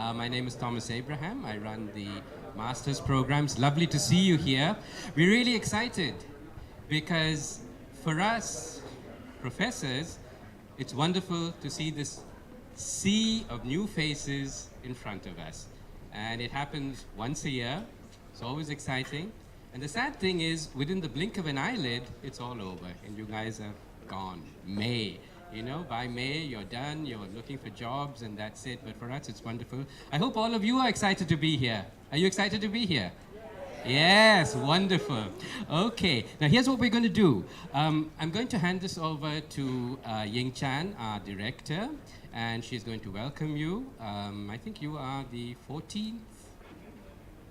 My name is Thomas Abraham. I run the master's programs. Lovely to see you here. We're really excited because for us professors, it's wonderful to see this sea of new faces in front of us. And it happens once a year. It's always exciting. And the sad thing is, within the blink of an eyelid, it's all over, and you guys are gone. May, by May, you're done, you're looking for jobs, and that's it. But for us, it's wonderful. I hope all of you are excited to be here. Are you excited to be here? Yes, wonderful. Okay, now here's what we're going to do. I'm going to hand this over to Ying Chan, our director, and she's going to welcome you. I think you are the 14th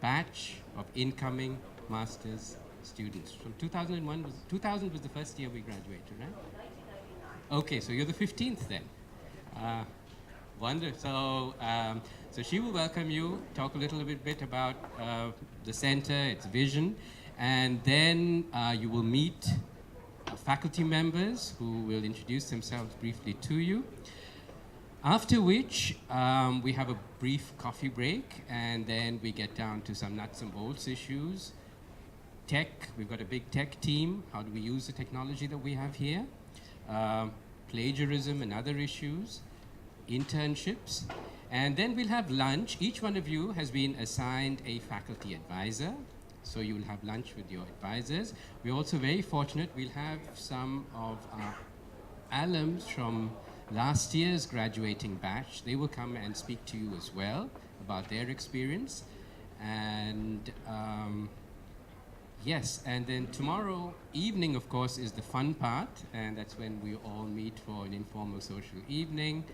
batch of incoming master's students. From 2000 was the first year we graduated, right? 1999. Okay, so you're the 15th then. Wonderful. So she will welcome you, talk a little bit about the center, its vision, and then you will meet faculty members who will introduce themselves briefly to you. After which, we have a brief coffee break, and then we get down to some nuts and bolts issues. Tech, we've got a big tech team. How do we use the technology that we have here? Plagiarism and other issues. Internships. And then we'll have lunch. Each one of you has been assigned a faculty advisor. So you will have lunch with your advisors. We're also very fortunate. We'll have some of our alums from last year's graduating batch. They will come and speak to you as well about their experience. And yes, and then tomorrow evening, of course, is the fun part, and that's when we all meet for an informal social evening.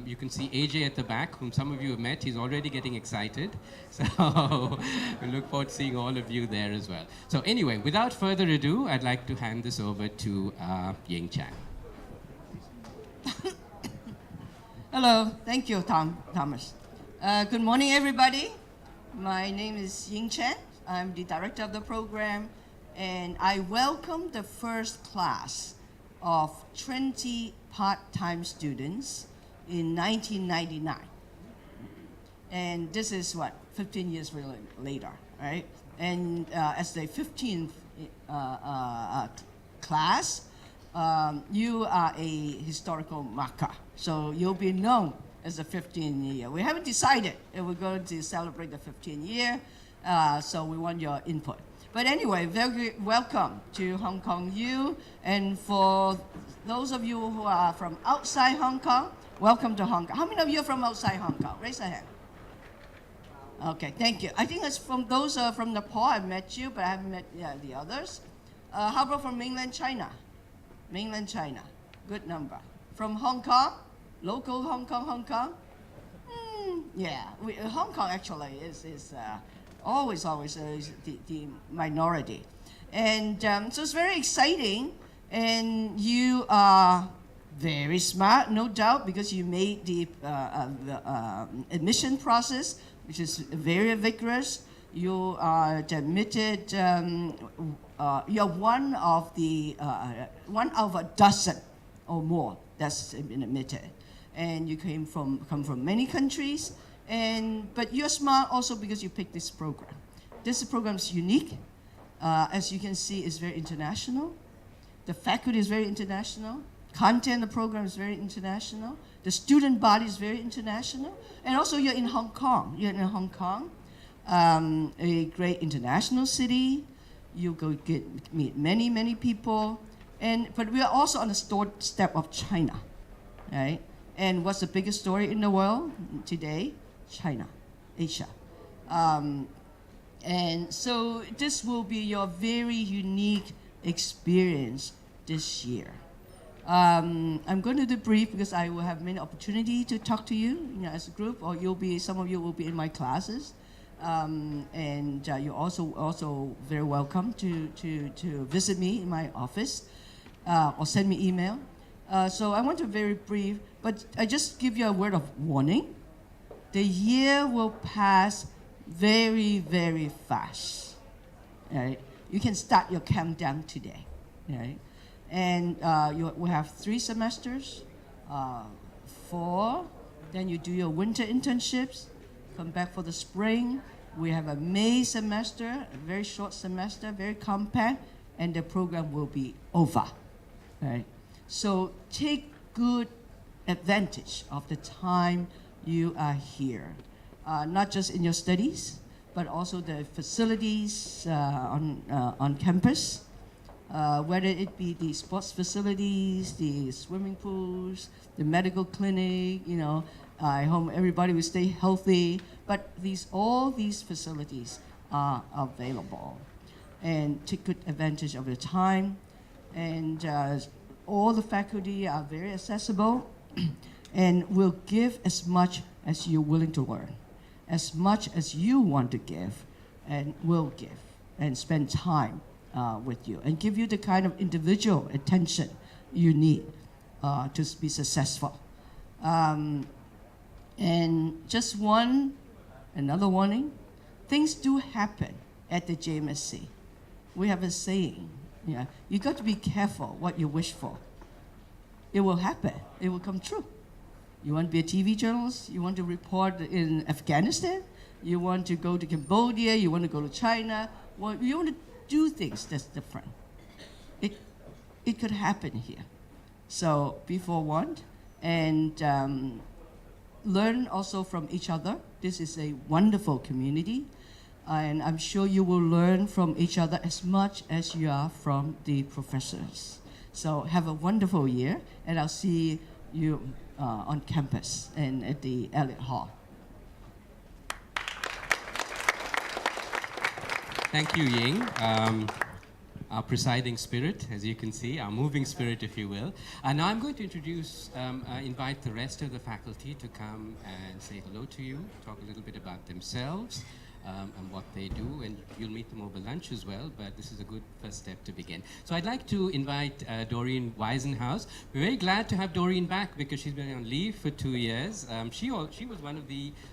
You can see AJ at the back, whom some of you have met. He's already getting excited. So we look forward to seeing all of you there as well. So anyway, without further ado, I'd like to hand this over to Ying Chan. Hello, thank you, Thomas. Good morning, everybody. My name is Ying Chen. I'm the director of the program, and I welcome the first class of 20 part-time students in 1999. And this is 15 years later, right? And as the 15th class, you are a historical marker. So you'll be known as the 15th year. We haven't decided if we're going to celebrate the 15th year, so we want your input. But anyway, very welcome to Hong Kong U. And for those of you who are from outside Hong Kong, welcome to Hong Kong. How many of you are from outside Hong Kong? Raise a hand. Okay, thank you. I think it's from those from Nepal. I've met you, but I haven't met the others. How about from mainland China? Mainland China, good number. From Hong Kong, local Hong Kong? Hong Kong actually is always the minority. And so it's very exciting, and you are very smart, no doubt, because you made the admission process, which is very vigorous. You are admitted, you're one of a dozen or more that's been admitted. And you come from many countries, but you're smart also because you picked this program. This program is unique. As you can see, it's very international. The faculty is very international. Content of the program is very international. The student body is very international. And also you're in Hong Kong. You're in Hong Kong, a great international city. You go meet many people. But we are also on the doorstep of China, right? And what's the biggest story in the world today? China, Asia. And so this will be your very unique experience this year. I'm going to do brief because I will have many opportunity to talk to you, as a group, or some of you will be in my classes. And you're also very welcome to visit me in my office or send me email. So I want to very brief, but I just give you a word of warning. The year will pass very, very fast. Right? You can start your countdown today. Right? And we have 3 semesters, 4. Then you do your winter internships. come back for the spring. We have a May semester, a very short semester, very compact, and the program will be over. Right? So take good advantage of the time you are here, not just in your studies, but also the facilities on campus, whether it be the sports facilities, the swimming pools, the medical clinic, I hope everybody will stay healthy, but all these facilities are available. And take good advantage of the time. And all the faculty are very accessible and will give as much as you're willing to learn, as much as you want to give, and will give, and spend time with you, and give you the kind of individual attention you need to be successful. And just another warning, things do happen at the JMSC. We have a saying, you got to be careful what you wish for. It will happen, it will come true. You want to be a TV journalist, you want to report in Afghanistan, you want to go to Cambodia, you want to go to China, well, you want to do things that's different. It could happen here. So be forewarned, and learn also from each other. This is a wonderful community, and I'm sure you will learn from each other as much as you are from the professors. So have a wonderful year, and I'll see you on campus and at the Elliott Hall. Thank you, Ying. Our presiding spirit, as you can see, our moving spirit, if you will. And now I'm going to invite the rest of the faculty to come and say hello to you, talk a little bit about themselves and what they do, and you'll meet them over lunch as well, but this is a good first step to begin. So I'd like to invite Dorian Wisenhouse. We're very glad to have Dorian back because she's been on leave for 2 years. She was one of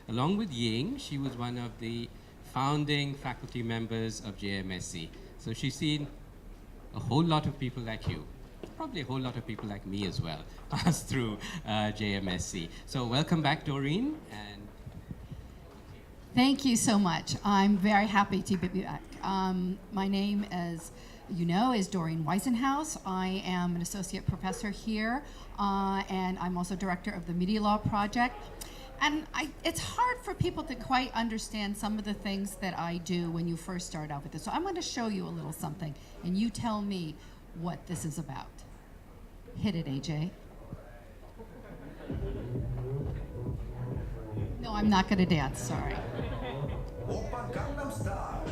along with Ying, she was one of the founding faculty members of JMSC. So she's seen a whole lot of people like you, probably a whole lot of people like me as well, pass through JMSC. So welcome back, Doreen. And thank you so much. I'm very happy to be back. My name, as you know, is Dorian Wisenhouse. I am an associate professor here, and I'm also director of the Media Law Project. And it's hard for people to quite understand some of the things that I do when you first start out with this. So I'm going to show you a little something, and you tell me what this is about. Hit it, AJ. No, I'm not going to dance, sorry. Gangnam Style.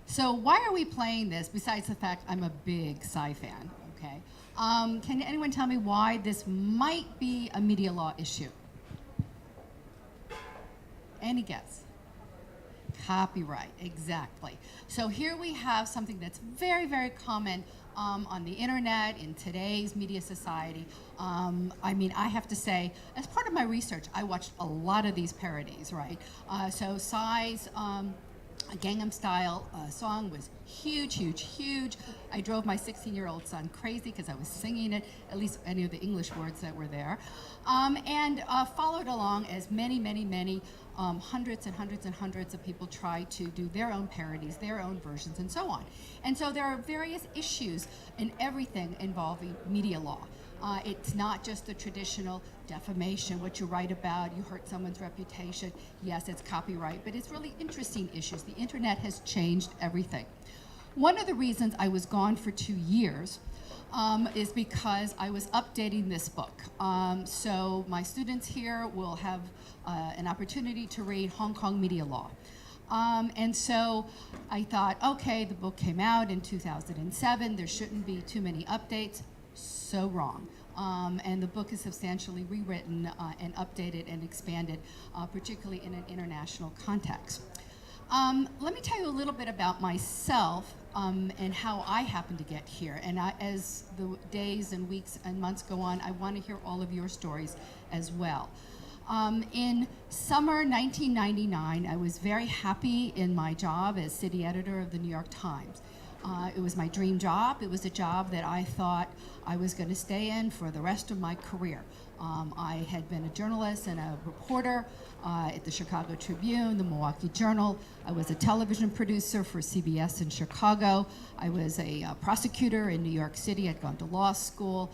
So why are we playing this, besides the fact I'm a big Psy fan, okay? Can anyone tell me why this might be a media law issue? Any guess? Copyright, exactly. So here we have something that's very, very common on the internet, in today's media society. I mean, I have to say, as part of my research, I watched a lot of these parodies, right? So Psy's Gangnam Style song was huge, huge, huge. I drove my 16-year-old son crazy because I was singing it, at least any of the English words that were there, and followed along as many, many, many hundreds and hundreds and hundreds of people try to do their own parodies, their own versions, and so on. And so there are various issues in everything involving media law. It's not just the traditional defamation, what you write about, you hurt someone's reputation. Yes, it's copyright, but it's really interesting issues. The internet has changed everything. One of the reasons I was gone for 2 years is because I was updating this book. So my students here will have an opportunity to read Hong Kong media law. And so I thought, okay, the book came out in 2007, there shouldn't be too many updates. So wrong. And the book is substantially rewritten and updated and expanded, particularly in an international context. Let me tell you a little bit about myself and how I happened to get here. And as the days and weeks and months go on, I want to hear all of your stories as well. In summer 1999, I was very happy in my job as city editor of the New York Times. It was my dream job. It was a job that I thought I was going to stay in for the rest of my career. I had been a journalist and a reporter at the Chicago Tribune, the Milwaukee Journal. I was a television producer for CBS in Chicago. I was a prosecutor in New York City. I'd gone to law school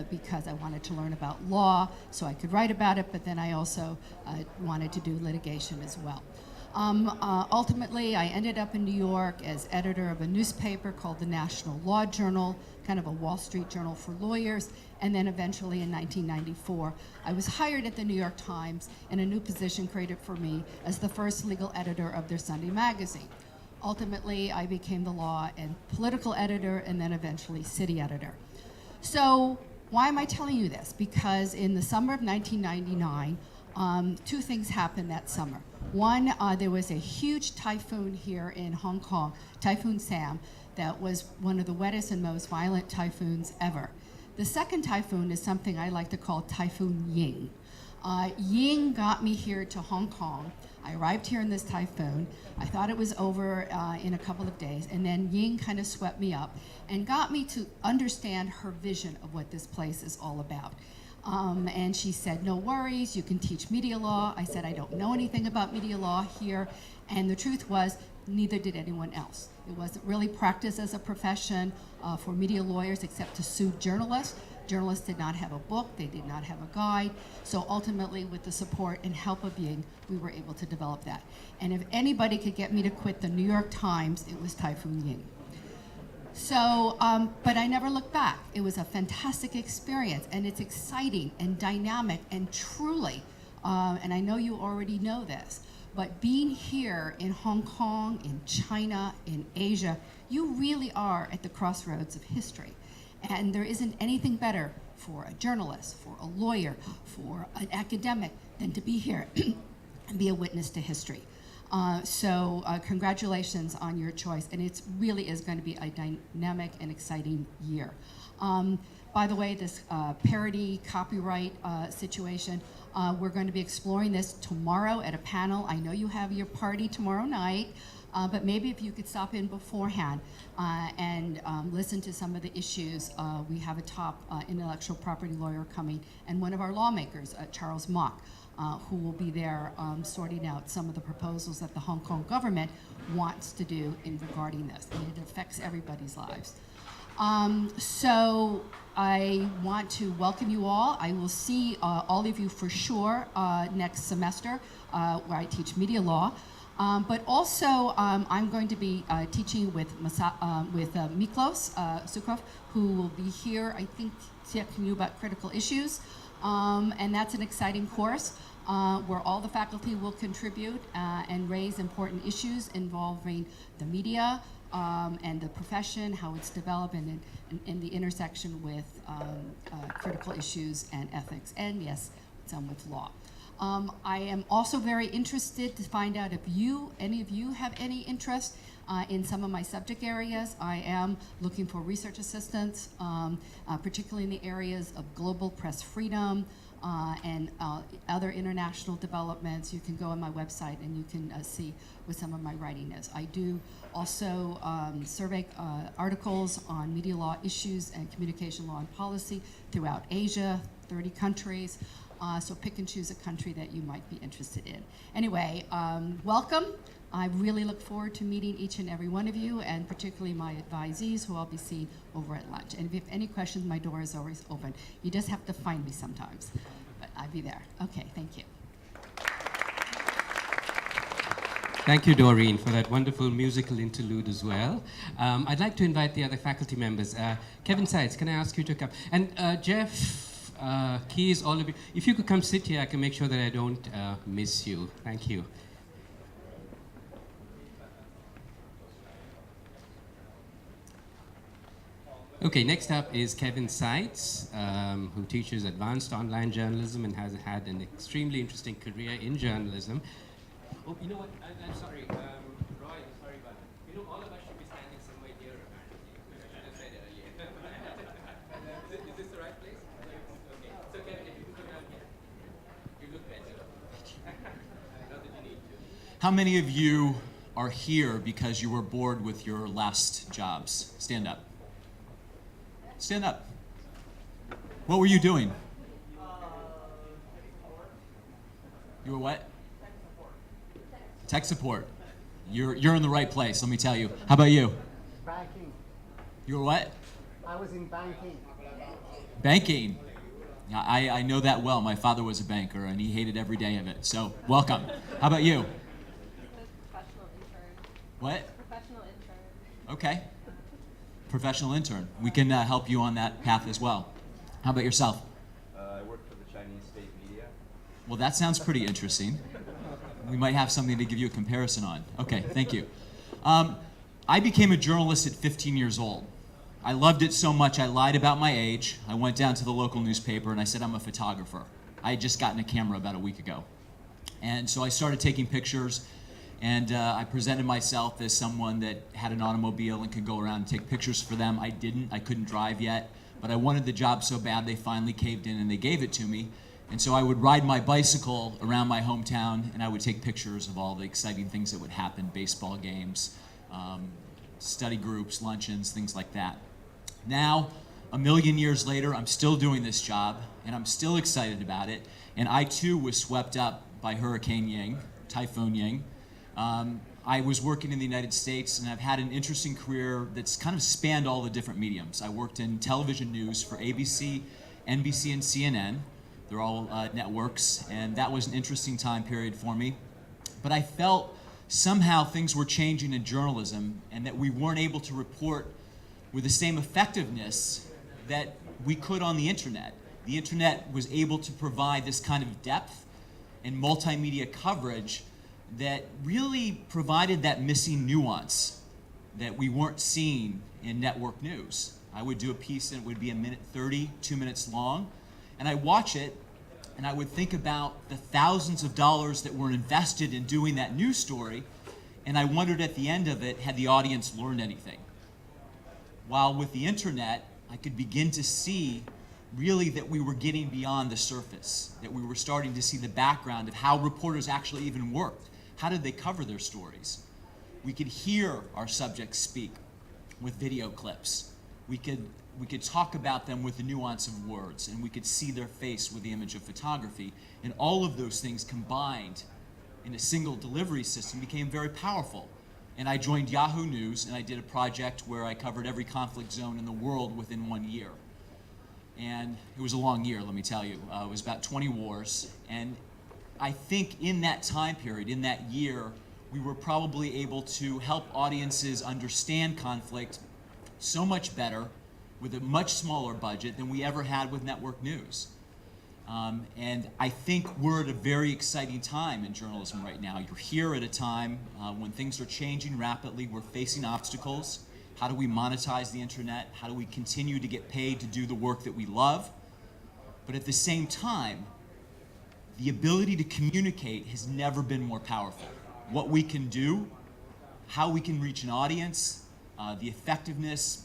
because I wanted to learn about law so I could write about it, but then I also wanted to do litigation as well. Ultimately, I ended up in New York as editor of a newspaper called the National Law Journal, kind of a Wall Street journal for lawyers, and then eventually in 1994, I was hired at the New York Times in a new position created for me as the first legal editor of their Sunday magazine. Ultimately, I became the law and political editor, and then eventually city editor. So why am I telling you this? Because in the summer of 1999, two things happened that summer. One, there was a huge typhoon here in Hong Kong, Typhoon Sam, that was one of the wettest and most violent typhoons ever. The second typhoon is something I like to call Typhoon Ying. Ying got me here to Hong Kong. I arrived here in this typhoon. I thought it was over in a couple of days, and then Ying kind of swept me up and got me to understand her vision of what this place is all about. And she said, no worries, you can teach media law. I said, I don't know anything about media law here. And the truth was, neither did anyone else. It wasn't really practiced as a profession for media lawyers except to sue journalists. Journalists did not have a book, they did not have a guide. So ultimately, with the support and help of Ying, we were able to develop that. And if anybody could get me to quit the New York Times, it was Typhoon Ying. So, but I never looked back. It was a fantastic experience, and it's exciting and dynamic and truly, and I know you already know this, but being here in Hong Kong, in China, in Asia, you really are at the crossroads of history. And there isn't anything better for a journalist, for a lawyer, for an academic than to be here and be a witness to history. So congratulations on your choice, and it really is going to be a dynamic and exciting year. By the way, this parody copyright situation, we're going to be exploring this tomorrow at a panel. I know you have your party tomorrow night, but maybe if you could stop in beforehand and listen to some of the issues. We have a top intellectual property lawyer coming, and one of our lawmakers, Charles Mock, who will be there sorting out some of the proposals that the Hong Kong government wants to do in regarding this, and it affects everybody's lives. So I want to welcome you all. I will see all of you for sure next semester where I teach media law. But also, I'm going to be teaching with Miklos Sukrov, who will be here, I think, talking you about critical issues. And that's an exciting course where all the faculty will contribute and raise important issues involving the media and the profession, how it's developed, and the intersection with critical issues and ethics, and yes, some with law. I am also very interested to find out if any of you have any interest in some of my subject areas. I am looking for research assistants, particularly in the areas of global press freedom and other international developments. You can go on my website and you can see what some of my writing is. I do also survey articles on media law issues and communication law and policy throughout Asia, 30 countries. So pick and choose a country that you might be interested in. Anyway, welcome. I really look forward to meeting each and every one of you, and particularly my advisees, who I'll be seeing over at lunch. And if you have any questions, my door is always open. You just have to find me sometimes, but I'll be there. Okay, thank you. Thank you, Doreen, for that wonderful musical interlude as well. I'd like to invite the other faculty members. Kevin Sides, can I ask you to come? And Jeff, Keys, all of you, if you could come sit here, I can make sure that I don't miss you. Thank you. Okay, next up is Kevin Sides, who teaches advanced online journalism and has had an extremely interesting career in journalism. Oh, you know what? I'm sorry, Roy. I'm sorry, but you know, all of us should be standing somewhere here. Apparently, I should have said it earlier. Is this the right place? Okay. So Kevin, if you could come down here, you look better. Not that you need to. How many of you are here because you were bored with your last jobs? Stand up. Stand up. What were you doing? You were what? Tech support. You're in the right place, let me tell you. How about you? Banking. You were what? I was in banking. Banking. Yeah, I know that well. My father was a banker and he hated every day of it. So, welcome. How about you? Professional intern. What? Professional intern. Okay. Professional intern. We can help you on that path as well. How about yourself? I work for the Chinese state media. Well, that sounds pretty interesting. We might have something to give you a comparison on. Okay, thank you. I became a journalist at 15 years old. I loved it so much I lied about my age. I went down to the local newspaper and I said I'm a photographer. I had just gotten a camera about a week ago. And so I started taking pictures and I presented myself as someone that had an automobile and could go around and take pictures for them. I didn't, I couldn't drive yet, but I wanted the job so bad they finally caved in and they gave it to me. And so I would ride my bicycle around my hometown and I would take pictures of all the exciting things that would happen, baseball games, study groups, luncheons, things like that. Now, a million years later, I'm still doing this job and I'm still excited about it. And I too was swept up by Hurricane Ying, Typhoon Ying. I was working in the United States and I've had an interesting career that's kind of spanned all the different mediums. I worked in television news for ABC, NBC, and CNN. They're all networks, and that was an interesting time period for me. But I felt somehow things were changing in journalism and that we weren't able to report with the same effectiveness that we could on the internet. The internet was able to provide this kind of depth and multimedia coverage that really provided that missing nuance that we weren't seeing in network news. I would do a piece and it would be a minute 30, 2 minutes long, and I watch it and I would think about the thousands of dollars that were invested in doing that news story, and I wondered at the end of it, had the audience learned anything? While with the internet, I could begin to see really that we were getting beyond the surface, that we were starting to see the background of how reporters actually even worked. How did they cover their stories? We could hear our subjects speak with video clips. We could talk about them with the nuance of words, and we could see their face with the image of photography. And all of those things combined in a single delivery system became very powerful. And I joined Yahoo News, and I did a project where I covered every conflict zone in the world within 1 year. And it was a long year, let me tell you. It was about 20 wars. And I think in that time period, in that year, we were probably able to help audiences understand conflict so much better with a much smaller budget than we ever had with network news. And I think we're at a very exciting time in journalism right now. You're here at a time when things are changing rapidly. We're facing obstacles. How do we monetize the internet? How do we continue to get paid to do the work that we love? But at the same time, the ability to communicate has never been more powerful. What we can do, how we can reach an audience, the effectiveness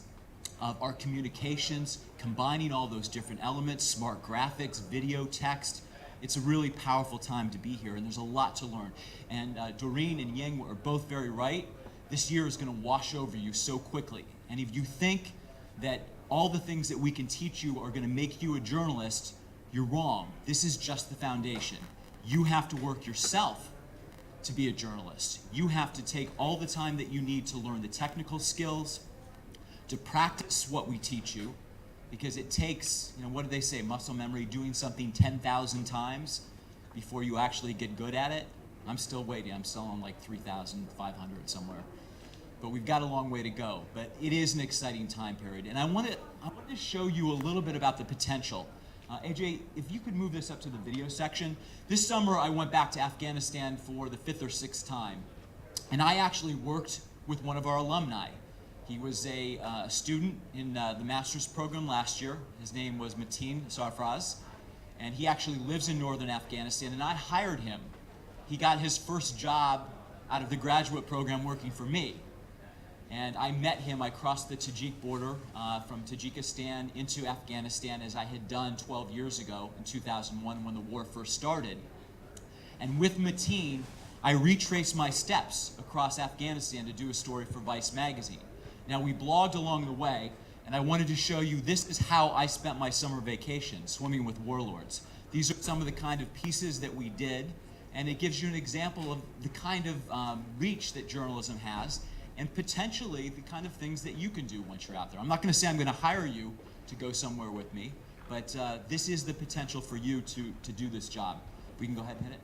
of our communications, combining all those different elements, smart graphics, video, text. It's a really powerful time to be here, and there's a lot to learn. And Doreen and Ying are both very right. This year is going to wash over you so quickly. And if you think that all the things that we can teach you are going to make you a journalist, you're wrong. This is just the foundation. You have to work yourself to be a journalist. You have to take all the time that you need to learn the technical skills, to practice what we teach you, because it takes, what do they say, muscle memory, doing something 10,000 times before you actually get good at it. I'm still waiting. I'm still on like 3,500 somewhere. But we've got a long way to go. But it is an exciting time period. And I want to show you a little bit about the potential. AJ, if you could move this up to the video section. This summer I went back to Afghanistan for the 5th or 6th time. And I actually worked with one of our alumni. He was a student in the master's program last year. His name was Mateen Sarfraz. And he actually lives in northern Afghanistan, and I hired him. He got his first job out of the graduate program working for me. And I met him, I crossed the Tajik border from Tajikistan into Afghanistan as I had done 12 years ago in 2001 when the war first started. And with Mateen, I retraced my steps across Afghanistan to do a story for Vice magazine. Now we blogged along the way, and I wanted to show you this is how I spent my summer vacation, swimming with warlords. These are some of the kind of pieces that we did, and it gives you an example of the kind of reach that journalism has, and potentially the kind of things that you can do once you're out there. I'm not going to say I'm going to hire you to go somewhere with me, but this is the potential for you to do this job. We can go ahead and hit it.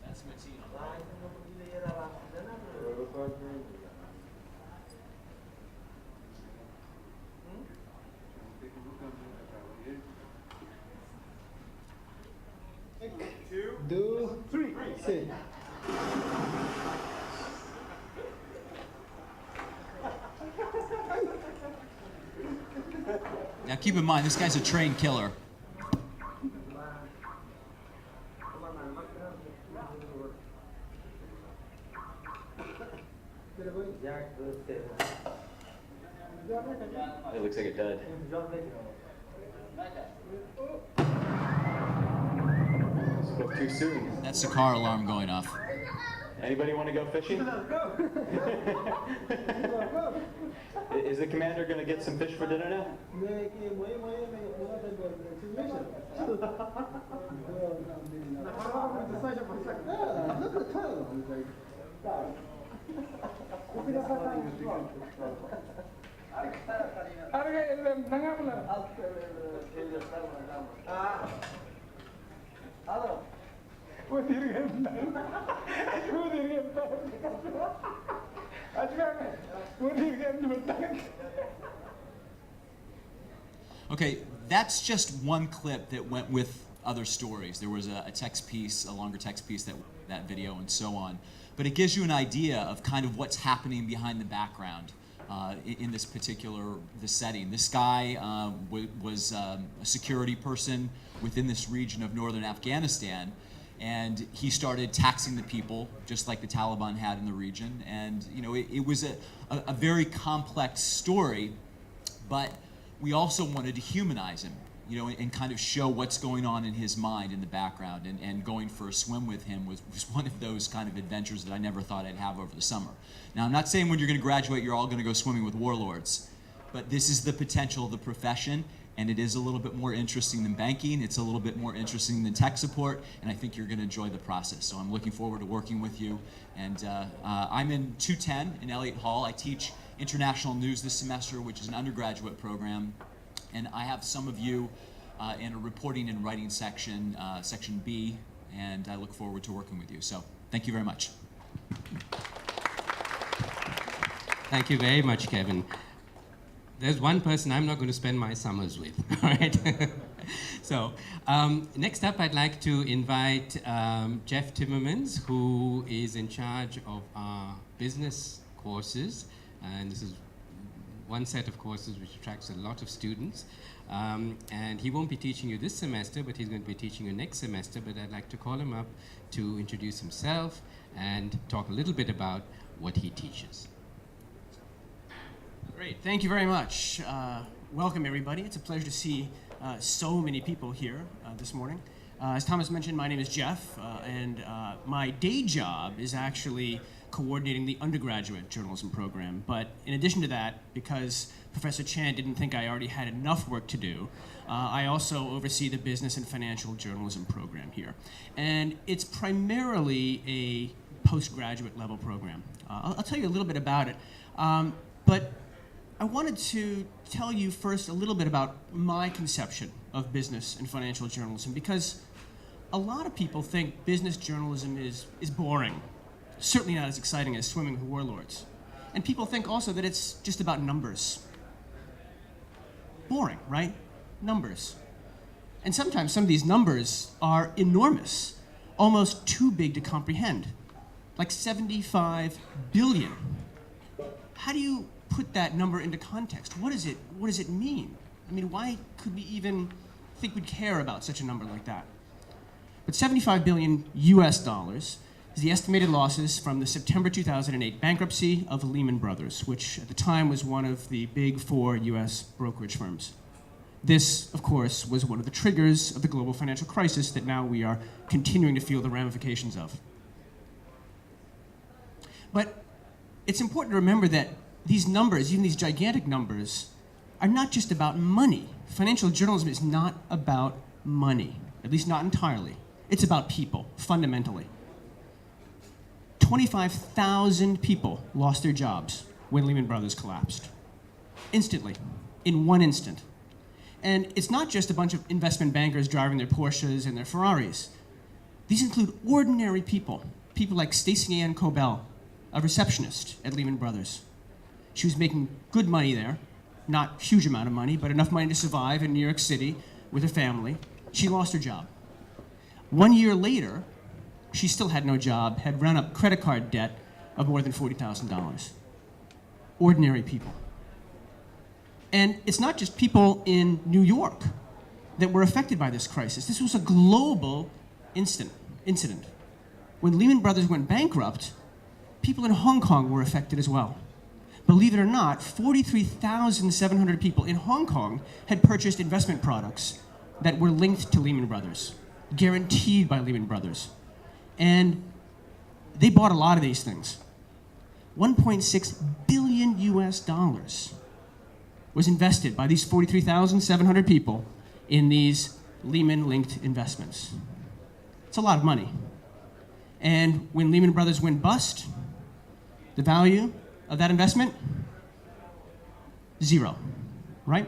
That's Mateen. Two, three, say. Now keep in mind, this guy's a trained killer. It looks like a dud. Spoke too soon. That's the car alarm going off. Anybody want to go fishing? Is the commander going to get some fish for dinner now? Okay, that's just one clip that went with other stories. There was a text piece, a longer text piece that video and so on. But it gives you an idea of kind of what's happening behind the background in this particular setting. This guy was a security person within this region of northern Afghanistan, and he started taxing the people just like the Taliban had in the region. And you know, it was a very complex story, but we also wanted to humanize him, you know, and kind of show what's going on in his mind in the background. And going for a swim with him was one of those kind of adventures that I never thought I'd have over the summer. Now, I'm not saying when you're going to graduate, you're all going to go swimming with warlords, but this is the potential of the profession, and it is a little bit more interesting than banking. It's a little bit more interesting than tech support, and I think you're going to enjoy the process. So I'm looking forward to working with you. And I'm in 210 in Elliott Hall. I teach international news this semester, which is an undergraduate program, and I have some of you in a reporting and writing section, section B, and I look forward to working with you. So thank you very much. Thank you very much, Kevin. There's one person I'm not going to spend my summers with, all right? So next up, I'd like to invite Jeff Timmons, who is in charge of our business courses. And this is one set of courses which attracts a lot of students. And he won't be teaching you this semester, but he's going to be teaching you next semester. But I'd like to call him up to introduce himself and talk a little bit about what he teaches. Great, thank you very much. Welcome everybody. It's a pleasure to see so many people here this morning. As Thomas mentioned, my name is Jeff, and my day job is actually coordinating the undergraduate journalism program. But in addition to that, because Professor Chan didn't think I already had enough work to do, I also oversee the business and financial journalism program here. And it's primarily a postgraduate level program. I'll tell you a little bit about it, but I wanted to tell you first a little bit about my conception of business and financial journalism, because a lot of people think business journalism is boring, certainly not as exciting as swimming with warlords. And people think also that it's just about numbers. Boring, right? Numbers. And sometimes some of these numbers are enormous, almost too big to comprehend, like 75 billion. How do you put that number into context? What does it mean? I mean, why could we even think we'd care about such a number like that? But 75 billion US dollars is the estimated losses from the September 2008 bankruptcy of Lehman Brothers, which at the time was one of the big 4 US brokerage firms. This, of course, was one of the triggers of the global financial crisis that now we are continuing to feel the ramifications of. But it's important to remember that these numbers, even these gigantic numbers, are not just about money. Financial journalism is not about money, at least not entirely. It's about people, fundamentally. 25,000 people lost their jobs when Lehman Brothers collapsed. Instantly, in one instant. And it's not just a bunch of investment bankers driving their Porsches and their Ferraris. These include ordinary people, people like Stacey Ann Cobell, a receptionist at Lehman Brothers. She was making good money there, not a huge amount of money, but enough money to survive in New York City with her family. She lost her job. 1 year later, she still had no job, had run up credit card debt of more than $40,000. Ordinary people. And it's not just people in New York that were affected by this crisis. This was a global incident. When Lehman Brothers went bankrupt, people in Hong Kong were affected as well. Believe it or not, 43,700 people in Hong Kong had purchased investment products that were linked to Lehman Brothers, guaranteed by Lehman Brothers. And they bought a lot of these things. 1.6 billion US dollars was invested by these 43,700 people in these Lehman-linked investments. It's a lot of money. And when Lehman Brothers went bust, the value of that investment, zero, right?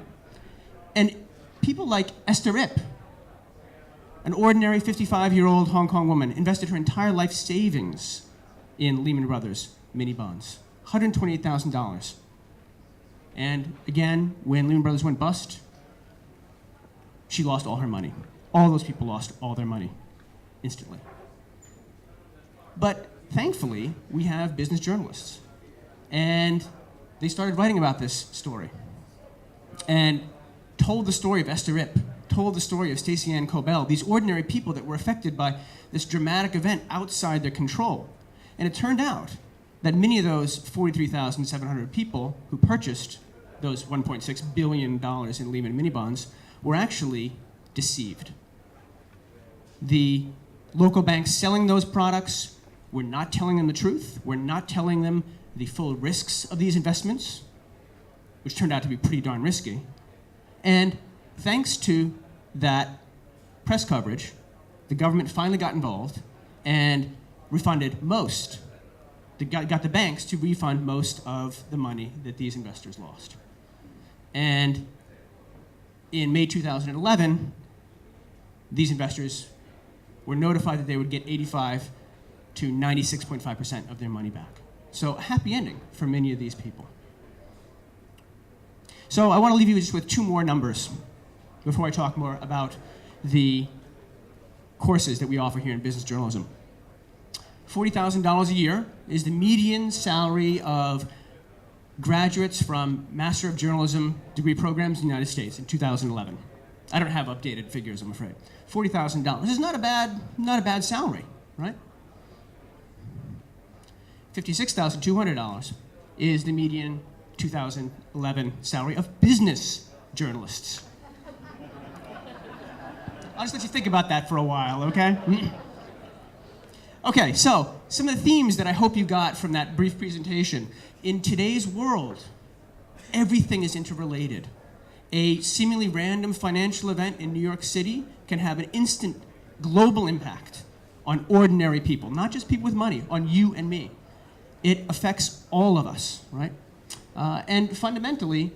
And people like Esther Ip, an ordinary 55-year-old Hong Kong woman, invested her entire life savings in Lehman Brothers mini bonds, $128,000. And again, when Lehman Brothers went bust, she lost all her money. All those people lost all their money instantly. But thankfully, we have business journalists. And they started writing about this story and told the story of Esther Ip, told the story of Stacey Ann Cobell, these ordinary people that were affected by this dramatic event outside their control. And it turned out that many of those 43,700 people who purchased those $1.6 billion in Lehman mini bonds were actually deceived. The local banks selling those products were not telling them the truth, were not telling them the full risks of these investments, which turned out to be pretty darn risky. And thanks to that press coverage, the government finally got involved and refunded most, got the banks to refund most of the money that these investors lost. And in May 2011, these investors were notified that they would get 85 to 96.5% of their money back. So a happy ending for many of these people. So I want to leave you just with 2 more numbers before I talk more about the courses that we offer here in business journalism. $40,000 a year is the median salary of graduates from Master of Journalism degree programs in the United States in 2011. I don't have updated figures, I'm afraid. $40,000. This is not a bad salary, right? $56,200 is the median 2011 salary of business journalists. I'll just let you think about that for a while, okay? Okay, so some of the themes that I hope you got from that brief presentation. In today's world, everything is interrelated. A seemingly random financial event in New York City can have an instant global impact on ordinary people, not just people with money, on you and me. It affects all of us, right? And fundamentally,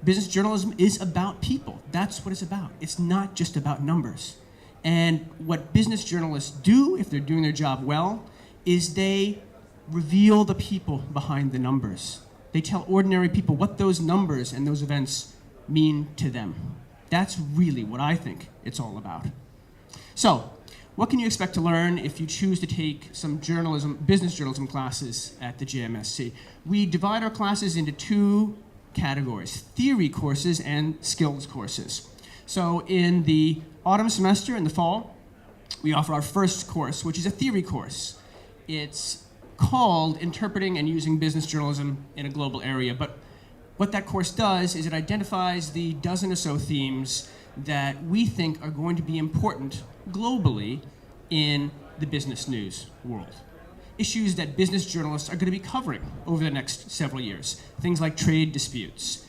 business journalism is about people. That's what it's about. It's not just about numbers. And what business journalists do, if they're doing their job well, is they reveal the people behind the numbers. They tell ordinary people what those numbers and those events mean to them. That's really what I think it's all about. So, what can you expect to learn if you choose to take some business journalism classes at the JMSC? We divide our classes into two categories: theory courses and skills courses. So in the autumn semester, in the fall, we offer our first course, which is a theory course. It's called Interpreting and Using Business Journalism in a Global Area, but what that course does is it identifies the dozen or so themes that we think are going to be important globally in the business news world. Issues that business journalists are going to be covering over the next several years. Things like trade disputes,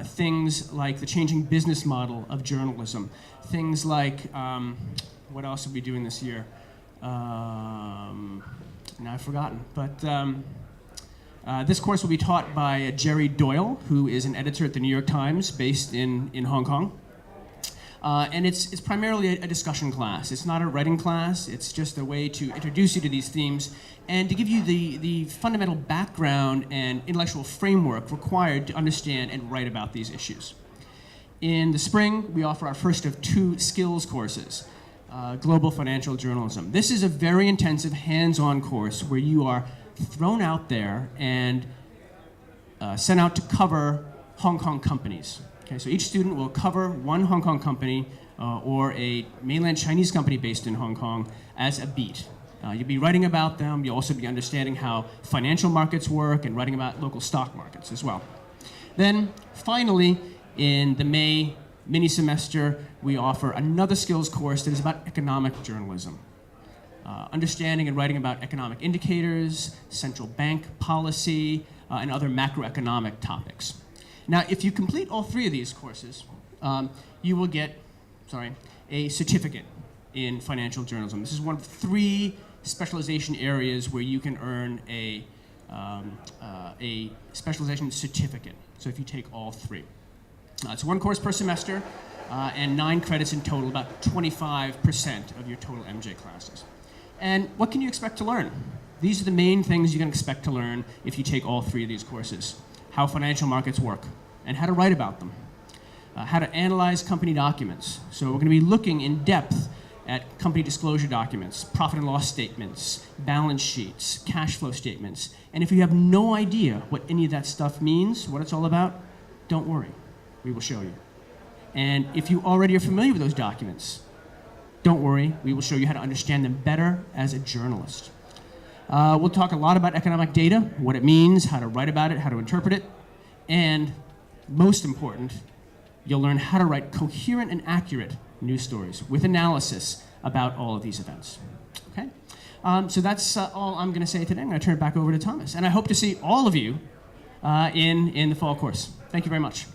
things like the changing business model of journalism, things like, what else are we doing this year? Now I've forgotten, but this course will be taught by Jerry Doyle, who is an editor at the New York Times based in Hong Kong. And it's primarily a discussion class. It's not a writing class. It's just a way to introduce you to these themes and to give you the fundamental background and intellectual framework required to understand and write about these issues. In the spring, we offer our first of two skills courses, Global Financial Journalism. This is a very intensive hands-on course where you are thrown out there and sent out to cover Hong Kong companies. Okay, so each student will cover one Hong Kong company or a mainland Chinese company based in Hong Kong as a beat. You'll be writing about them. You'll also be understanding how financial markets work and writing about local stock markets as well. Then, finally, in the May mini semester, we offer another skills course that is about economic journalism. Understanding and writing about economic indicators, central bank policy, and other macroeconomic topics. Now, if you complete all three of these courses, you will get, a certificate in financial journalism. This is one of three specialization areas where you can earn a specialization certificate. So if you take all three. It's one course per semester and 9 credits in total, about 25% of your total MJ classes. And what can you expect to learn? These are the main things you can expect to learn if you take all three of these courses. How financial markets work and how to write about them. How to analyze company documents. So we're going to be looking in depth at company disclosure documents, profit and loss statements, balance sheets, cash flow statements. And if you have no idea what any of that stuff means, what it's all about, don't worry. We will show you. And if you already are familiar with those documents, don't worry. We will show you how to understand them better as a journalist. We'll talk a lot about economic data, what it means, how to write about it, how to interpret it, and most important, you'll learn how to write coherent and accurate news stories with analysis about all of these events. Okay? So that's all I'm going to say today. I'm going to turn it back over to Thomas. And I hope to see all of you in the fall course. Thank you very much.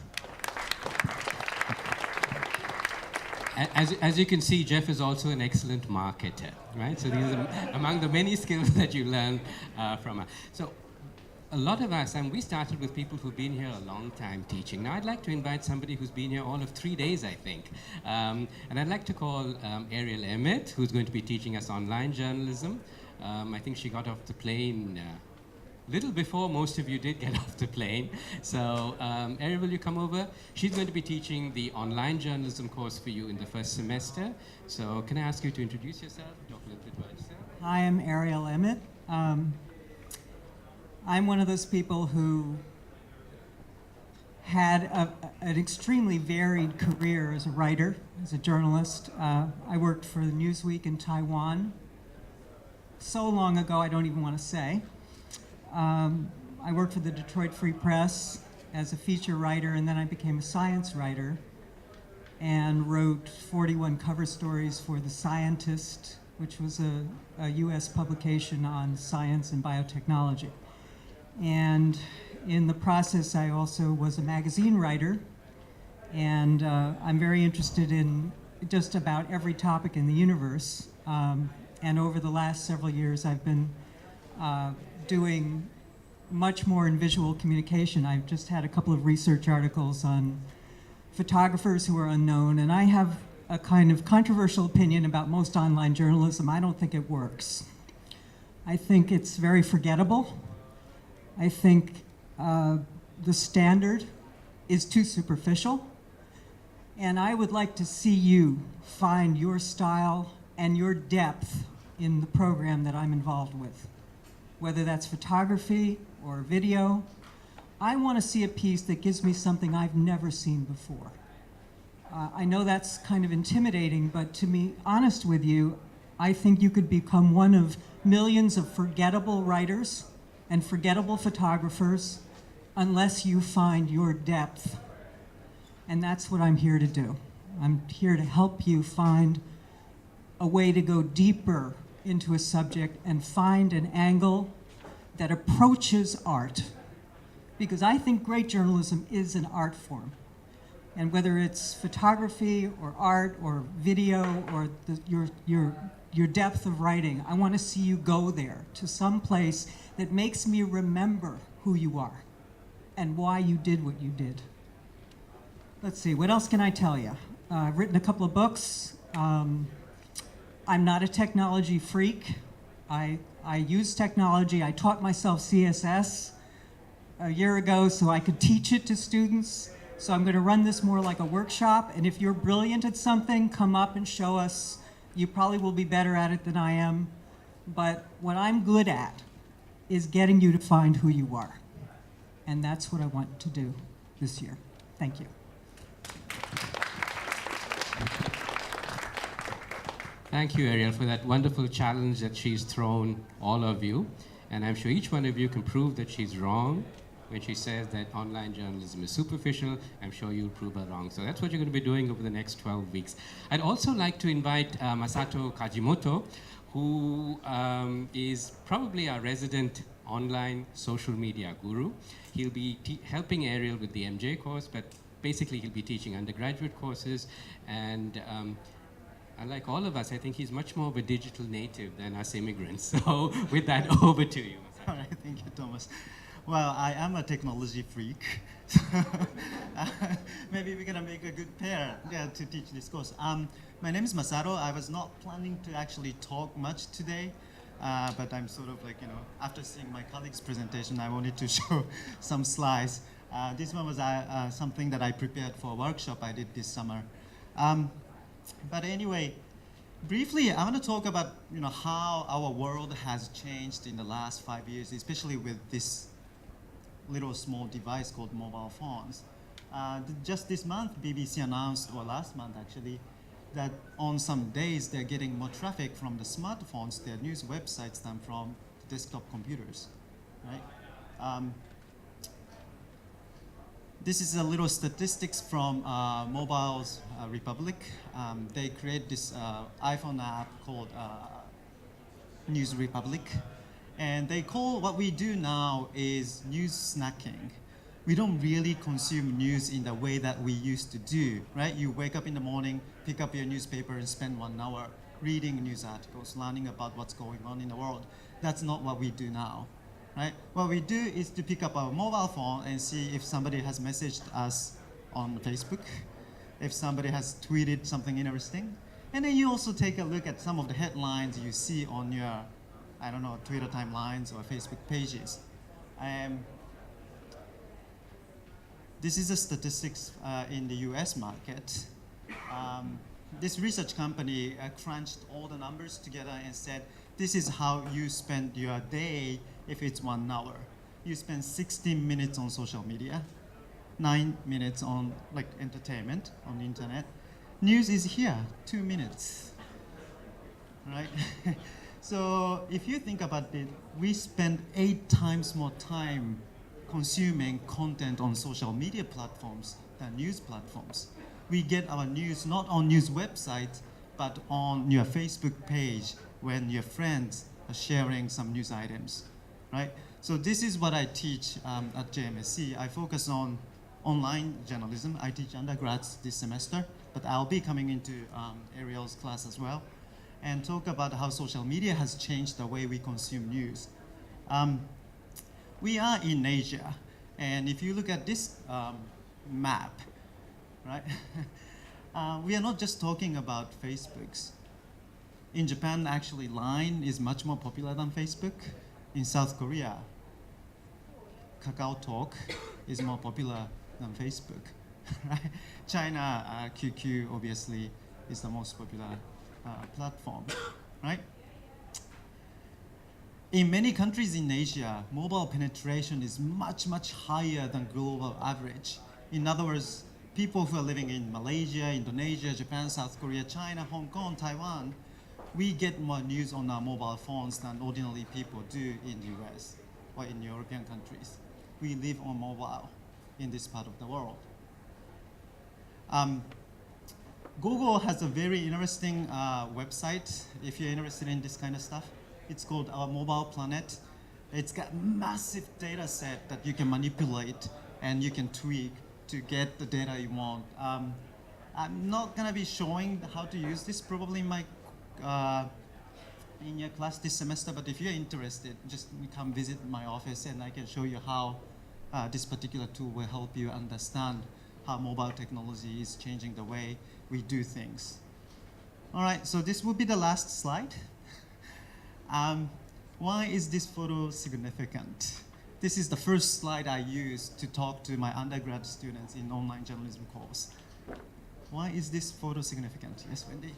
As you can see, Jeff is also an excellent marketer, right? So these are among the many skills that you learn from us. So a lot of us, and we started with people who've been here a long time teaching. Now I'd like to invite somebody who's been here all of 3 days, I think. And I'd like to call Ariel Emmett, who's going to be teaching us online journalism. I think she got off the plane little before most of you did get off the plane. So Ariel, will you come over? She's going to be teaching the online journalism course for you in the first semester. So can I ask you to introduce yourself, talk a little bit about yourself? Hi, I'm Ariel Emmett. I'm one of those people who had an extremely varied career as a writer, as a journalist. I worked for Newsweek in Taiwan so long ago I don't even want to say. I worked for the Detroit Free Press as a feature writer, and then I became a science writer. and wrote 41 cover stories for The Scientist, which was a US publication on science and biotechnology. And in the process, I also was a magazine writer, and I'm very interested in just about every topic in the universe. And over the last several years, I've been doing much more in visual communication. I've just had a couple of research articles on photographers who are unknown, and I have a kind of controversial opinion about most online journalism. I don't think it works. I think it's very forgettable. I think the standard is too superficial. And I would like to see you find your style and your depth in the program that I'm involved with, whether that's photography or video. I want to see a piece that gives me something I've never seen before. I know that's kind of intimidating, but to be honest with you, I think you could become one of millions of forgettable writers and forgettable photographers unless you find your depth. And that's what I'm here to do. I'm here to help you find a way to go deeper into a subject and find an angle that approaches art. Because I think great journalism is an art form. And whether it's photography or art or video or your depth of writing, I want to see you go there to some place that makes me remember who you are and why you did what you did. Let's see, what else can I tell you? I've written a couple of books. I'm not a technology freak. I use technology. I taught myself CSS a year ago so I could teach it to students. So I'm going to run this more like a workshop. And if you're brilliant at something, come up and show us. You probably will be better at it than I am. But what I'm good at is getting you to find who you are. And that's what I want to do this year. Thank you. Thank you, Ariel, for that wonderful challenge that she's thrown all of you. And I'm sure each one of you can prove that she's wrong when she says that online journalism is superficial. I'm sure you'll prove her wrong. So that's what you're going to be doing over the next 12 weeks. I'd also like to invite Masato Kajimoto, who is probably our resident online social media guru. He'll be helping Ariel with the MJ course, but basically he'll be teaching undergraduate courses. And unlike all of us, I think he's much more of a digital native than us immigrants. So with that, over to you, Masato. All right, thank you, Thomas. Well, I am a technology freak. Maybe we're gonna make a good pair to teach this course. My name is Masato. I was not planning to actually talk much today, but I'm sort of like, after seeing my colleague's presentation, I wanted to show some slides. This one was something that I prepared for a workshop I did this summer. But anyway, briefly, I want to talk about how our world has changed in the last 5 years, especially with this little small device called mobile phones. Just this month, BBC announced, or last month actually, that on some days they're getting more traffic from the smartphones, their news websites, than from desktop computers, right? This is a little statistics from Mobile's Republic. They create this iPhone app called News Republic. And they call what we do now is news snacking. We don't really consume news in the way that we used to do, right? You wake up in the morning, pick up your newspaper and spend 1 hour reading news articles, learning about what's going on in the world. That's not what we do now, right? What we do is to pick up our mobile phone and see if somebody has messaged us on Facebook, if somebody has tweeted something interesting. And then you also take a look at some of the headlines you see on your Twitter timelines or Facebook pages. This is the statistics in the US market. This research company crunched all the numbers together and said, this is how you spend your day if it's 1 hour. You spend 16 minutes on social media, 9 minutes on entertainment on the internet. News is here, 2 minutes, right? So if you think about it, we spend 8 times more time consuming content on social media platforms than news platforms. We get our news not on news websites, but on your Facebook page when your friends are sharing some news items, right? So this is what I teach at JMSC. I focus on online journalism. I teach undergrads this semester, but I'll be coming into Ariel's class as well and talk about how social media has changed the way we consume news. We are in Asia, and if you look at this map, right? We are not just talking about Facebooks. In Japan, actually, Line is much more popular than Facebook. In South Korea, KakaoTalk is more popular than Facebook. Right? China, QQ obviously is the most popular platform, right? In many countries in Asia, mobile penetration is much, much higher than global average. In other words, people who are living in Malaysia, Indonesia, Japan, South Korea, China, Hong Kong, Taiwan, we get more news on our mobile phones than ordinary people do in the US or in European countries. We live on mobile in this part of the world. Google has a very interesting website if you're interested in this kind of stuff. It's called Our Mobile Planet. It's got massive data set that you can manipulate and you can tweak to get the data you want. I'm not gonna be showing how to use this probably in your class this semester, but if you're interested, just come visit my office and I can show you how this particular tool will help you understand how mobile technology is changing the way we do things. All right, so this will be the last slide. Why is this photo significant? This is the first slide I used to talk to my undergrad students in online journalism course. Why is this photo significant? Yes, Wendy?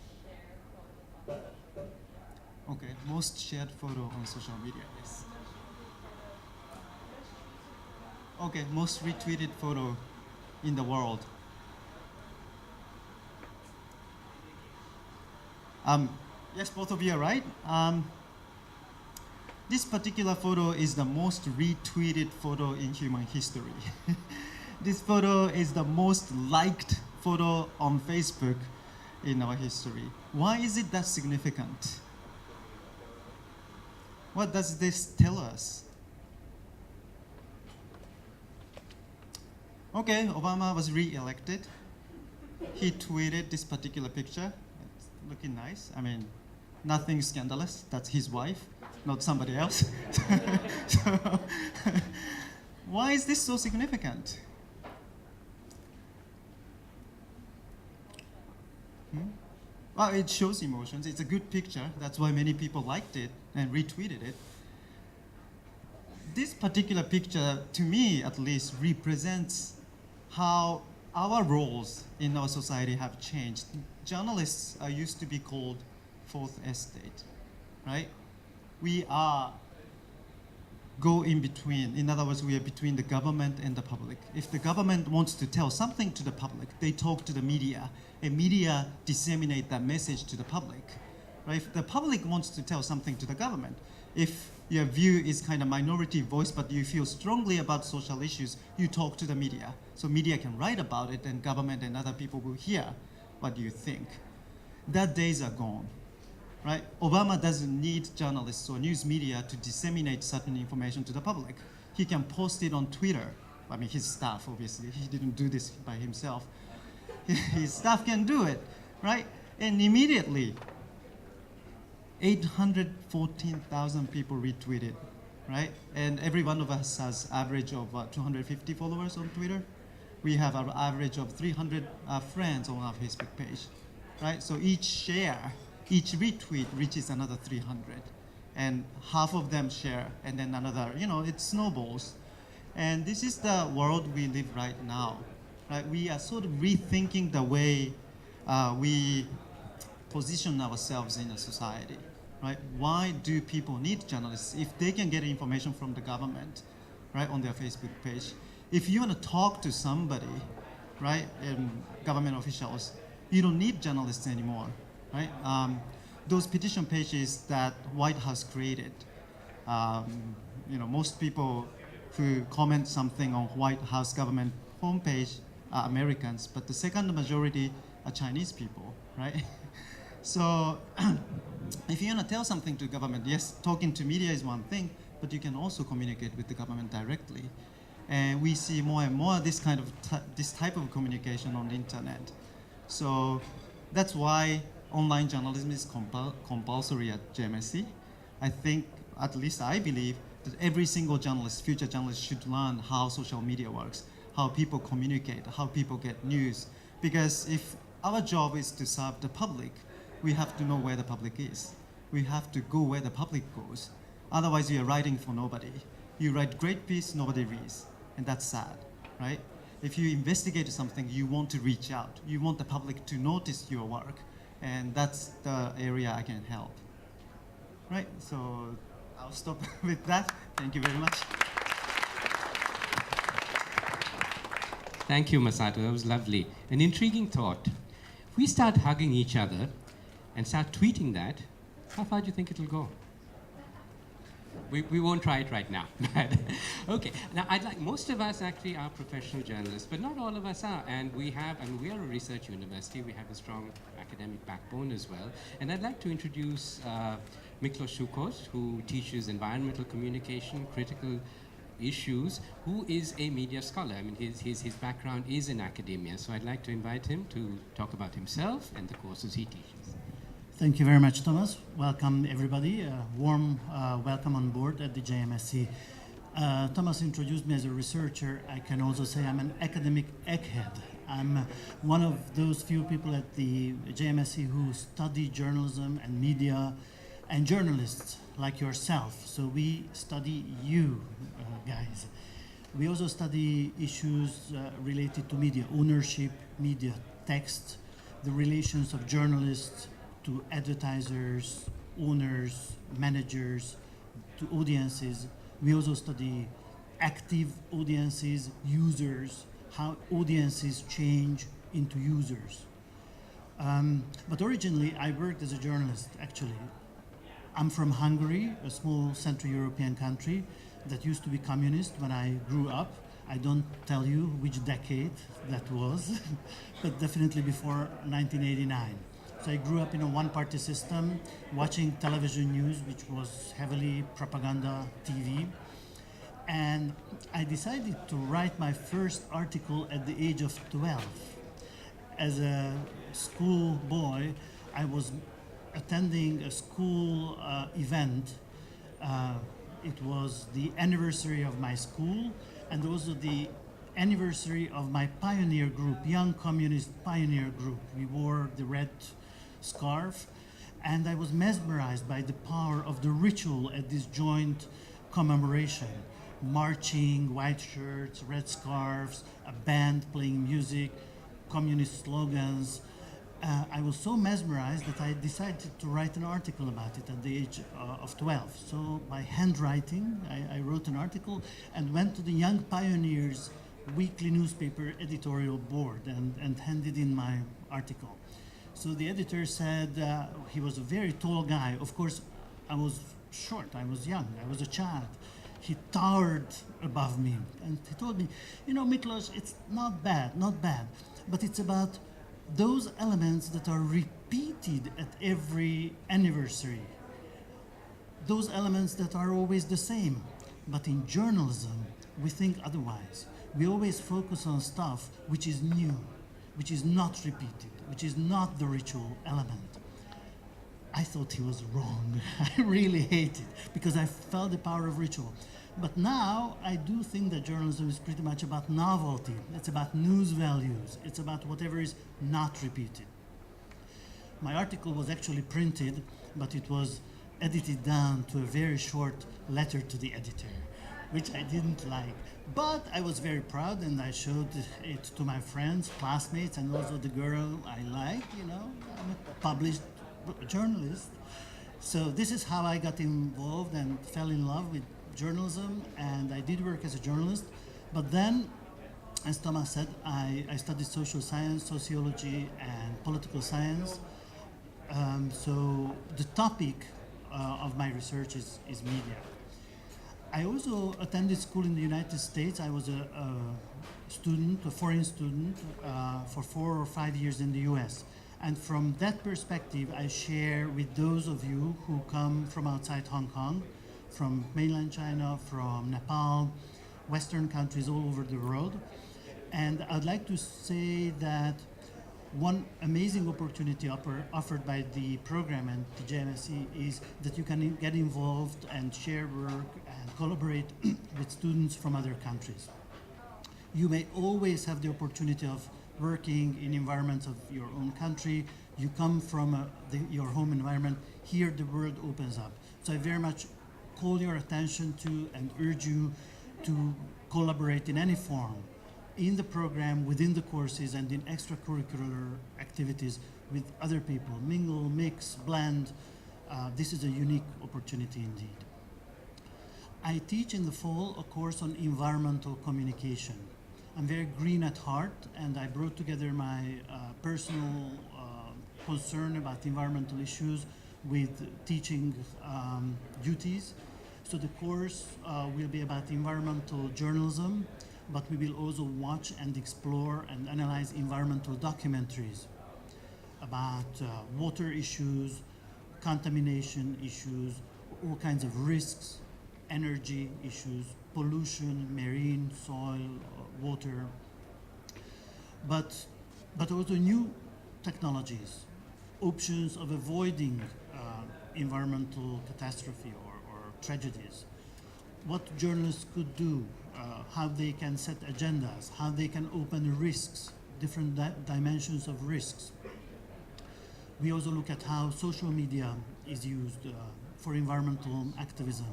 Okay, most shared photo on social media, yes. Okay, most retweeted photo in the world. Yes, both of you are right. This particular photo is the most retweeted photo in human history. This photo is the most liked photo on Facebook in our history. Why is it that significant? What does this tell us? Okay, Obama was re-elected. He tweeted this particular picture. It's looking nice. I mean, nothing scandalous. That's his wife, not somebody else. So, why is this so significant? Well, it shows emotions. It's a good picture. That's why many people liked it and retweeted it. This particular picture, to me at least, represents how our roles in our society have changed. Journalists are used to be called fourth estate, right? We are go in between. In other words, we are between the government and the public. If the government wants to tell something to the public, they talk to the media, and media disseminate that message to the public. Right? If the public wants to tell something to the government, if your view is kind of minority voice, but you feel strongly about social issues, you talk to the media. So media can write about it, and government and other people will hear what you think. That days are gone. Right? Obama doesn't need journalists or news media to disseminate certain information to the public. He can post it on Twitter. I mean, his staff, obviously. He didn't do this by himself. His staff can do it, right? And immediately, 814,000 people retweeted, right? And every one of us has average of 250 followers on Twitter. We have an average of 300 friends on our Facebook page, right? So each share, each retweet reaches another 300, and half of them share, and then another, it snowballs. And this is the world we live right now, right? We are sort of rethinking the way we position ourselves in a society, right? Why do people need journalists if they can get information from the government, right, on their Facebook page? If you want to talk to somebody, right, government officials, you don't need journalists anymore. Right? Those petition pages that White House created, most people who comment something on White House government homepage are Americans, but the second majority are Chinese people, right? So if you want to tell something to government, yes, talking to media is one thing, but you can also communicate with the government directly. And we see more and more this type of communication on the internet. So that's why online journalism is compulsory at JMSC. I think, at least I believe, that every single journalist, future journalist, should learn how social media works, how people communicate, how people get news. Because if our job is to serve the public, we have to know where the public is. We have to go where the public goes. Otherwise, you're writing for nobody. You write great piece, nobody reads. And that's sad, right? If you investigate something, you want to reach out. You want the public to notice your work. And that's the area I can help. Right, so I'll stop with that. Thank you very much. Thank you, Masato. That was lovely. An intriguing thought. If we start hugging each other and start tweeting that, how far do you think it'll go? We won't try it right now. Okay. Now, most of us actually are professional journalists, but not all of us are. And we are a research university. We have a strong academic backbone as well. And I'd like to introduce Miklos Shukos, who teaches environmental communication, critical issues, who is a media scholar. I mean, his background is in academia. So I'd like to invite him to talk about himself and the courses he teaches. Thank you very much, Thomas. Welcome, everybody. Warm welcome on board at the JMSC. Thomas introduced me as a researcher. I can also say I'm an academic egghead. I'm one of those few people at the JMSC who study journalism and media and journalists like yourself. So we study you guys. We also study issues related to media ownership, media text, the relations of journalists to advertisers, owners, managers, to audiences. We also study active audiences, users, how audiences change into users. But originally, I worked as a journalist, actually. I'm from Hungary, a small Central European country that used to be communist when I grew up. I don't tell you which decade that was, but definitely before 1989. So I grew up in a one-party system, watching television news, which was heavily propaganda TV. And I decided to write my first article at the age of 12. As a school boy, I was attending a school event. It was the anniversary of my school and also the anniversary of my pioneer group, Young Communist Pioneer Group. We wore the red scarf, and I was mesmerized by the power of the ritual at this joint commemoration. Marching, white shirts, red scarves, a band playing music, communist slogans. I was so mesmerized that I decided to write an article about it at the age of 12. So by handwriting, I wrote an article and went to the Young Pioneers weekly newspaper editorial board and handed in my article. So the editor said, he was a very tall guy. Of course, I was short, I was young, I was a child. He towered above me and he told me, you know, Miklos, it's not bad, but it's about those elements that are repeated at every anniversary. Those elements that are always the same. But in journalism, we think otherwise. We always focus on stuff which is new, which is not repeated, which is not the ritual element. I thought he was wrong. I really hate it because I felt the power of ritual. But now I do think that journalism is pretty much about novelty. It's about news values. It's about whatever is not repeated. My article was actually printed, but it was edited down to a very short letter to the editor, which I didn't like. But I was very proud and I showed it to my friends, classmates, and also the girl I like, you know, I'm a published journalist. So this is how I got involved and fell in love with journalism, and I did work as a journalist. But then, as Thomas said, I studied social science, sociology, and political science. So the topic of my research is media. I also attended school in the United States. I was a student, a foreign student, for 4 or 5 years in the US. And from that perspective, I share with those of you who come from outside Hong Kong, from mainland China, from Nepal, Western countries all over the world. And I'd like to say that one amazing opportunity offered by the program and the JMSC is that you can get involved and share work and collaborate with students from other countries. You may always have the opportunity of working in environments of your own country. You come from your home environment. Here the world opens up. So I very much call your attention to and urge you to collaborate in any form in the program, within the courses, and in extracurricular activities with other people. Mingle, mix, blend. This is a unique opportunity indeed. I teach in the fall a course on environmental communication. I'm very green at heart, and I brought together my personal concern about environmental issues with teaching duties. So the course will be about environmental journalism, but we will also watch and explore and analyze environmental documentaries about water issues, contamination issues, all kinds of risks, energy issues, pollution, marine, soil, water, but also new technologies, options of avoiding environmental catastrophe or tragedies, what journalists could do, how they can set agendas, how they can open risks, different dimensions of risks. We also look at how social media is used for environmental activism,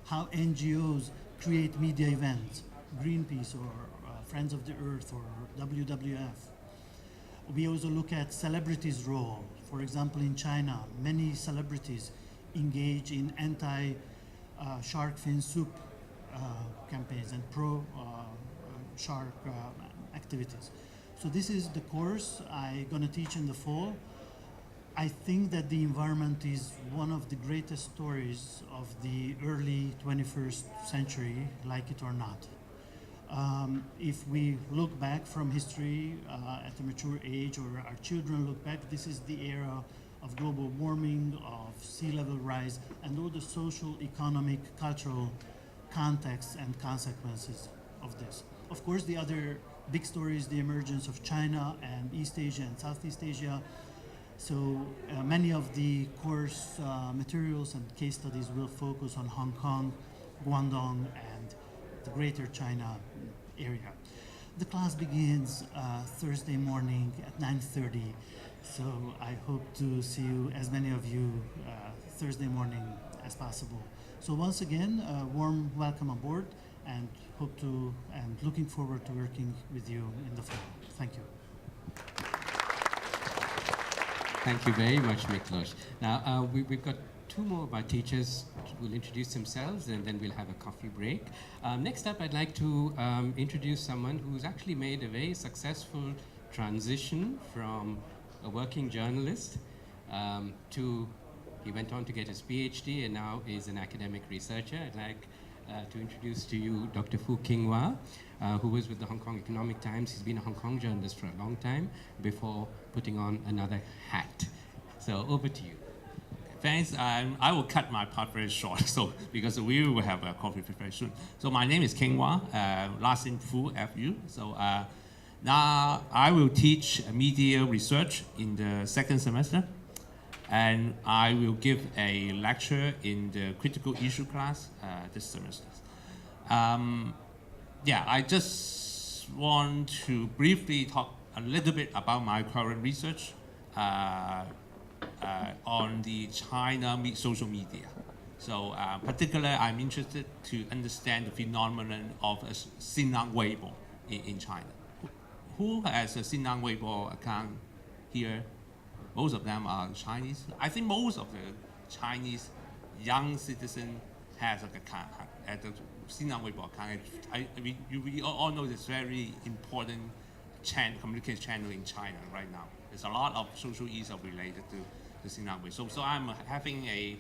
how NGOs create media events, Greenpeace or Friends of the Earth or WWF. We also look at celebrities' role. For example, in China, many celebrities engage in anti-shark fin soup campaigns and pro-shark activities. So this is the course I'm going to teach in the fall. I think that the environment is one of the greatest stories of the early 21st century, like it or not. If we look back from history at a mature age, or our children look back, this is the era of global warming, of sea level rise, and all the social, economic, cultural contexts and consequences of this. Of course, the other big story is the emergence of China and East Asia and Southeast Asia. So many of the course materials and case studies will focus on Hong Kong, Guangdong, and the Greater China area. The class begins Thursday morning at 9:30, so I hope to see you, as many of you, Thursday morning as possible. So once again, a warm welcome aboard, and hope to and looking forward to working with you in the fall. Thank you. Thank you very much, Miklos. Now, we've got two more of our teachers who will introduce themselves, and then we'll have a coffee break. Next up, I'd like to introduce someone who's actually made a very successful transition from a working journalist to, he went on to get his PhD and now is an academic researcher. I'd like to introduce to you Dr. Fu Qinghua, who was with the Hong Kong Economic Times. He's been a Hong Kong journalist for a long time before putting on another hat. So over to you. Thanks. I will cut my part very short, so because we will have a coffee very soon. So my name is Qinghua, last name Fu, F-U. So now I will teach media research in the second semester, and I will give a lecture in the critical issue class this semester. Yeah, I just want to briefly talk a little bit about my current research on the China social media. So particularly, I'm interested to understand the phenomenon of a Xinlang Weibo in China. Who has a Xinlang Weibo account here? Most of them are Chinese. I think most of the Chinese young citizen has an account at the Xinlang Weibo account. We all know this very important communication channel in China right now. There's a lot of social issues related to the Xinlang Weibo. So I'm having a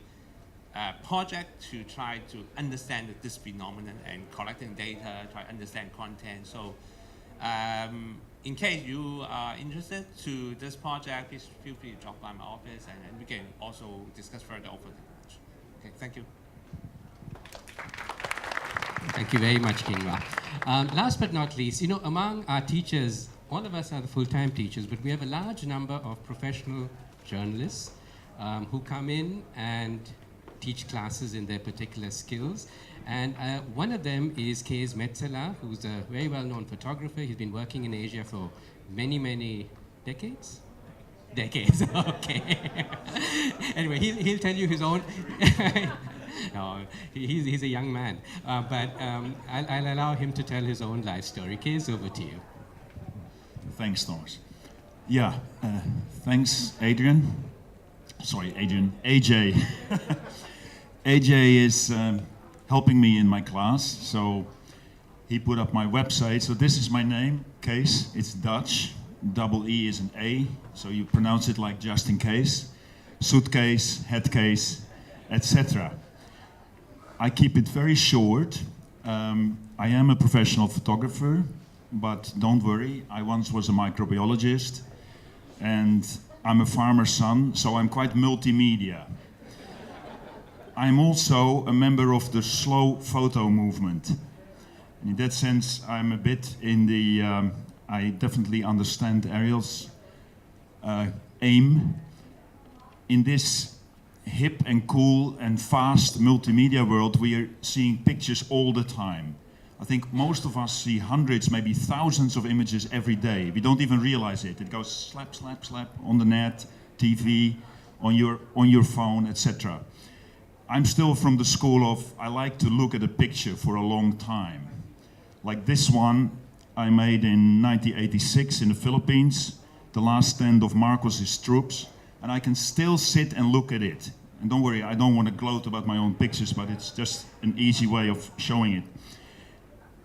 project to try to understand this phenomenon and collecting data, try to understand content. So in case you are interested to this project, please feel free to drop by my office and we can also discuss further over the lunch. Okay, thank you. Thank you very much, Kingwa. Last but not least, you know, among our teachers, all of us are the full-time teachers, but we have a large number of professional journalists who come in and teach classes in their particular skills. And one of them is Kees Metzela, who's a very well-known photographer. He's been working in Asia for many, many decades. Decades, okay. Anyway, he'll tell you his own. No, he's a young man. But I'll allow him to tell his own life story. Kees, over to you. Thanks, Thomas. Yeah, thanks, Adrian. Sorry, Adrian. AJ. AJ is helping me in my class, so he put up my website. So this is my name, Kees. It's Dutch. Double E is an A, so you pronounce it like just in case. Suitcase, headcase, etc. I keep it very short. I am a professional photographer, but don't worry, I once was a microbiologist, and I'm a farmer's son, so I'm quite multimedia. I'm also a member of the slow photo movement. And in that sense, I'm a bit in the, I definitely understand Ariel's aim. In this hip and cool and fast multimedia world, we are seeing pictures all the time. I think most of us see hundreds, maybe thousands of images every day. We don't even realize it. It goes slap, slap, slap on the net, TV, on your phone, etc. I'm still from the school of, I like to look at a picture for a long time. Like this one I made in 1986 in the Philippines, the last stand of Marcos's troops, and I can still sit and look at it. And don't worry, I don't want to gloat about my own pictures, but it's just an easy way of showing it.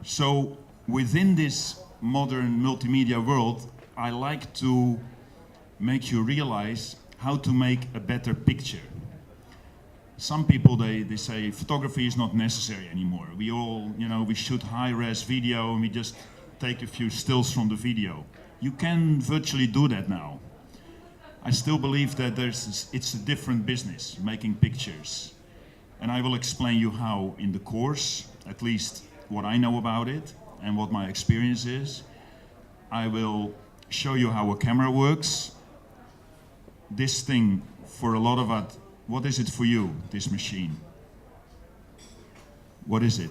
So within this modern multimedia world, I like to make you realize how to make a better picture. Some people, they say photography is not necessary anymore. We all, we shoot high-res video and we just take a few stills from the video. You can virtually do that now. I still believe that it's a different business, making pictures. And I will explain you how in the course, at least what I know about it and what my experience is. I will show you how a camera works. This thing, for a lot of us, what is it for you, this machine? What is it?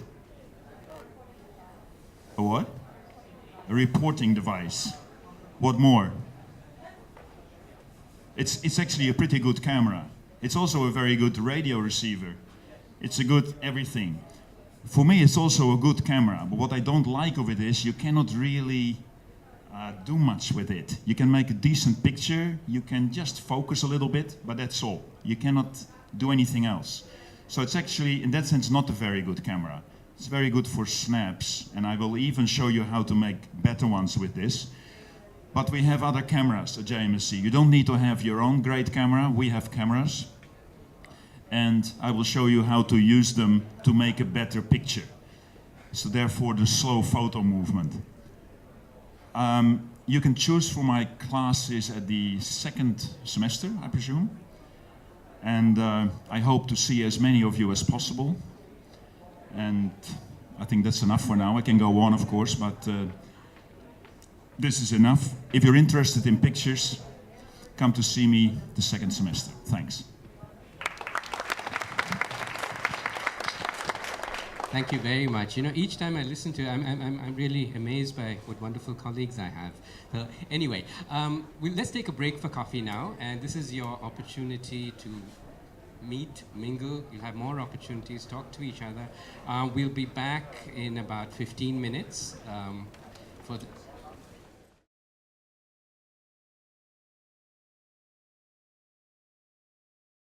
A what? A reporting device. What more? It's actually a pretty good camera. It's also a very good radio receiver. It's a good everything. For me, it's also a good camera, but what I don't like of it is you cannot really do much with it. You can make a decent picture, you can just focus a little bit, but that's all. You cannot do anything else. So it's actually, in that sense, not a very good camera. It's very good for snaps, and I will even show you how to make better ones with this. But we have other cameras at JMSC. You don't need to have your own great camera. We have cameras. And I will show you how to use them to make a better picture. So therefore, the slow photo movement. You can choose for my classes at the second semester, I presume. And I hope to see as many of you as possible. And I think that's enough for now. I can go on, of course, but this is enough. If you're interested in pictures, come to see me the second semester. Thanks. Thank you very much. Each time I listen to it, I'm really amazed by what wonderful colleagues I have. Anyway, let's take a break for coffee now, and this is your opportunity to meet, mingle. You'll have more opportunities, talk to each other. We'll be back in about 15 minutes for the